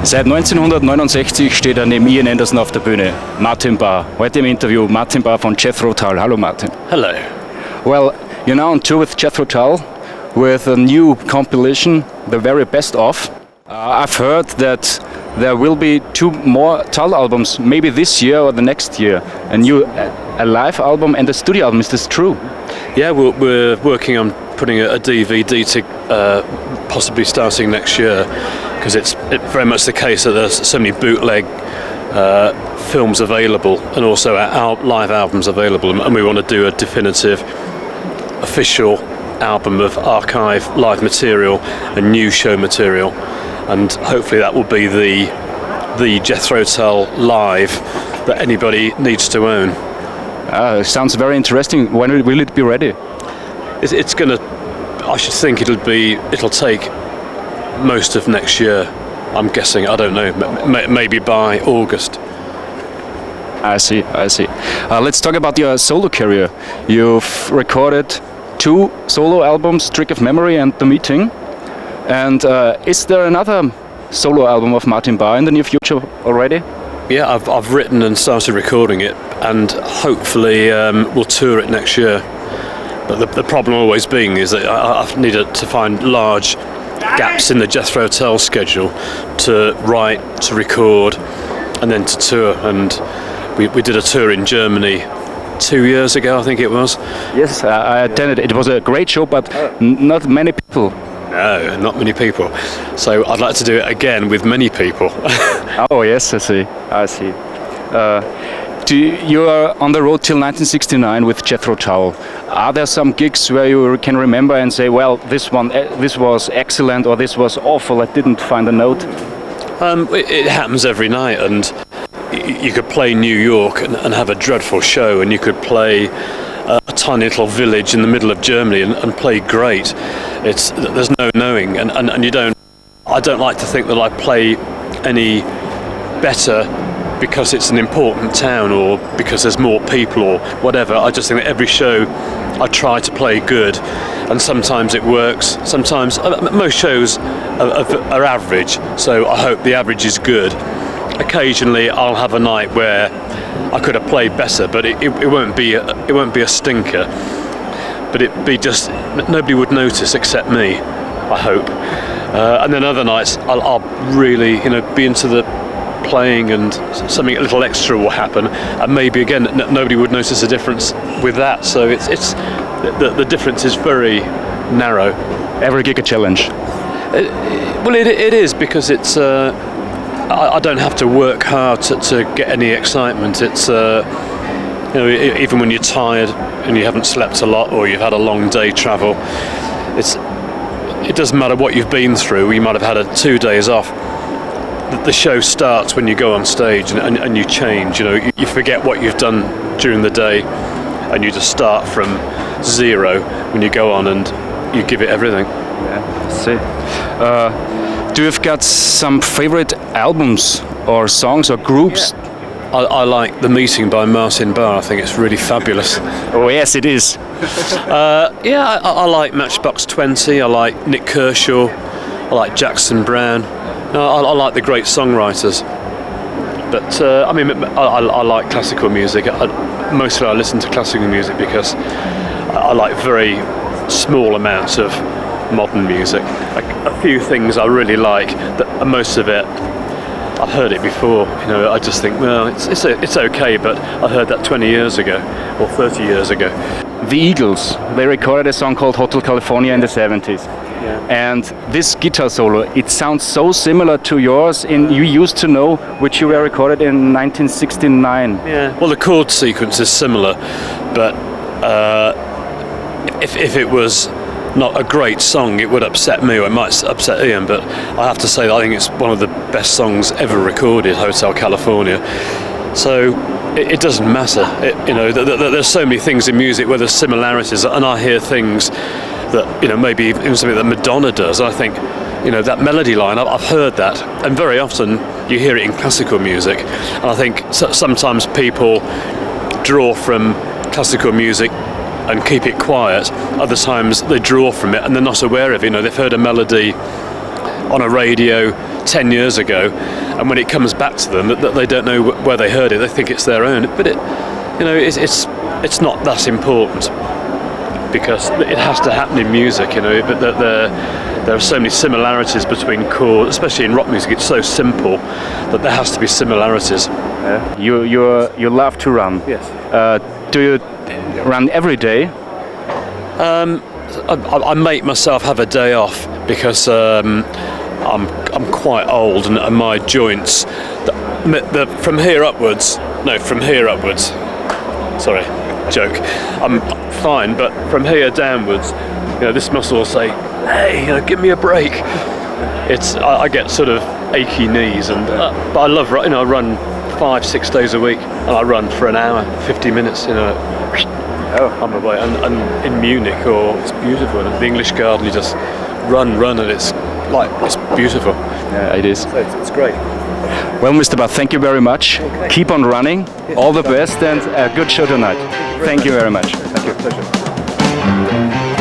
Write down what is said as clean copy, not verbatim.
Seit 1969 steht er neben Ian Anderson auf der Bühne. Martin Barre. Heute im Interview Martin Barre von Jethro Tull. Hallo Martin. Hello. Well, you're now on tour with Jethro Tull with a new compilation, The Very Best Of. I've heard that there will be 2 more Tull albums, maybe this year or the next year. A live album and a studio album. Is this true? Yeah, we're working on putting a DVD to possibly starting next year, because it's very much the case that there's so many bootleg films available and also our live albums available, and we want to do a definitive official album of archive live material and new show material, and hopefully that will be the Jethro Tull live that anybody needs to own. Sounds very interesting. When will it be ready? It's gonna. I should think it'll take most of next year. I'm guessing. I don't know. Maybe by August. I see. Let's talk about your solo career. You've recorded 2 solo albums, Trick of Memory and The Meeting. And is there another solo album of Martin Barre in the near future already? Yeah, I've written and started recording it, and hopefully we'll tour it next year. But the problem always being is that I've needed to find large gaps in the Jethro Tull schedule to write, to record, and then to tour. And we did a tour in Germany 2 years ago, I think it was. Yes, I attended. It was a great show, but not many people. No, not many people. So I'd like to do it again with many people. Oh yes, I see. You are on the road till 1969 with Jethro Tull. Are there some gigs where you can remember and say, well, this was excellent, or this was awful, I didn't find a note? It happens every night, and you could play New York and have a dreadful show, and you could play a tiny little village in the middle of Germany and play great. There's no knowing, and you don't. I don't like to think that I play any better because it's an important town or because there's more people or whatever. I just think that every show I try to play good, and sometimes it works. Sometimes most shows are average, so I hope the average is good. Occasionally I'll have a night where I could have played better, but it won't be a stinker. But it'd be just nobody would notice except me, I hope. And then other nights I'll really be into the playing, and something a little extra will happen, and maybe again nobody would notice a difference with that. So it's the difference is very narrow. Every gig a challenge. Well, it is, because it's. I don't have to work hard to get any excitement. It's even when you're tired and you haven't slept a lot or you've had a long day travel, it doesn't matter what you've been through. You might have had 2 days off. The show starts when you go on stage, and you change. You forget what you've done during the day, and you just start from zero when you go on, and you give it everything. Yeah, I see. Do you've got some favorite albums or songs or groups? I like The Meeting by Martin Barre. I think it's really fabulous. Oh yes, it is. I like Matchbox 20. I like Nick Kershaw. I like Jackson Browne. I like the great songwriters. But I like classical music. Mostly I listen to classical music because I like very small amounts of modern music. A few things I really like, and most of it I've heard it before. I just think, well, it's okay, but I heard that 20 years ago or 30 years ago. The Eagles, they recorded a song called Hotel California in the 70s. Yeah. And this guitar solo, it sounds so similar to yours in You Used to Know, which you were recorded in 1969. Yeah. Well, the chord sequence is similar, but if it was not a great song, it would upset me, or it might upset Ian. But I have to say that I think it's one of the best songs ever recorded, Hotel California. So it doesn't matter. There's so many things in music where there's similarities, and I hear things that maybe even something that Madonna does. I think that melody line, I've heard that, and very often you hear it in classical music. And I think sometimes people draw from classical music and keep it quiet. Other times they draw from it and they're not aware of it. They've heard a melody on a radio 10 years ago, and when it comes back to them, that they don't know where they heard it. They think it's their own, but it's not that important, because it has to happen in music, but there are so many similarities between chords, especially in rock music. It's so simple that there has to be similarities. You love to run. Yes. Do you run every day? I make myself have a day off because I'm quite old, and my joints, from here upwards. Sorry, joke. I'm fine, but from here downwards, this muscle will say, "Hey, give me a break." I get sort of achy knees, and but I love running. I run 5-6 days a week, and I run for an hour, 50 minutes. I'm away. And in Munich, it's beautiful. In the English Garden, you just run, and it's beautiful. Yeah, it is. So it's great. Well, Mr. Barre, thank you very much. Okay. Keep on running. All the best, and a good show tonight. Thank you very much. Thank you. Pleasure.